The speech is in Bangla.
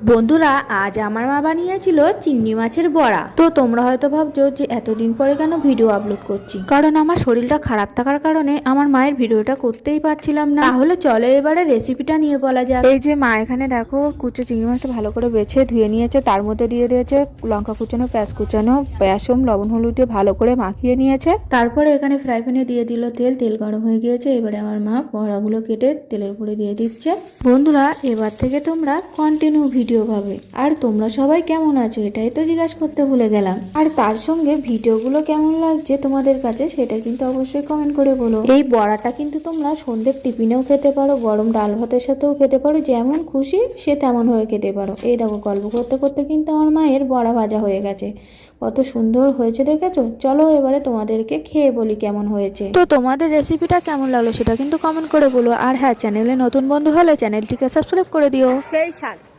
বন্ধুরা, আজ আমার মা বানিয়েছিল চিংড়ি মাছের বড়া। তো তোমরা হয়তো ভাবছো যে এতদিন পরে কেন ভিডিও আপলোড করছি, কারণ আমার শরীরটা খারাপ থাকার কারণে আমার মায়ের ভিডিওটা করতেই পারছিলাম না। তাহলে চলো এবারে রেসিপিটা নিয়ে বলা যাক। এই যে মা এখানে দেখো কুচো চিংড়ি মাছটা ভালো করে বেছে ধুয়ে নিয়েছে, তার মধ্যে দিয়ে দিয়েছে লঙ্কা কুচানো, পেঁয়াজ কুচানো, বেসন, লবণ, হলুদ দিয়ে ভালো করে মাখিয়ে নিয়েছে। তারপরে এখানে ফ্রাই প্যানে দিয়ে দিল তেল। তেল গরম হয়ে গিয়েছে, এবারে আমার মা বড়াগুলো কেটে তেলের উপরে দিয়ে দিচ্ছে। বন্ধুরা, এবার থেকে তোমরা কন্টিনিউ ভিডিও পাবে। আর তোমরা সবাই কেমন আছো এটাই তো জিজ্ঞাসা করতে ভুলে গেলাম। আর তার সঙ্গে ভিডিওগুলো কেমন লাগছে তোমাদের কাছে সেটা কিন্তু অবশ্যই কমেন্ট করে বলো। এই বড়াটা কিন্তু তোমরা সন্ধ্যের টিফিনেও খেতে পারো, গরম ডাল ভাতের সাথেও খেতে পারো, যেমন খুশি সে তেমন হয়ে খেতে পারো। এই দেখো গল্প করতে করতে কিন্তু আমার মায়ের বড়া ভাজা হয়ে গেছে। কত সুন্দর হয়েছে দেখেছো? চলো এবারে তোমাদেরকে খেয়ে বলি কেমন হয়েছে। তো তোমাদের রেসিপিটা কেমন লাগলো সেটা কিন্তু কমেন্ট করে বলো। আর হ্যাঁ, চ্যানেলে নতুন বন্ধু হলে চ্যানেলটিকে সাবস্ক্রাইব করে দিও। সেই স্বাদ।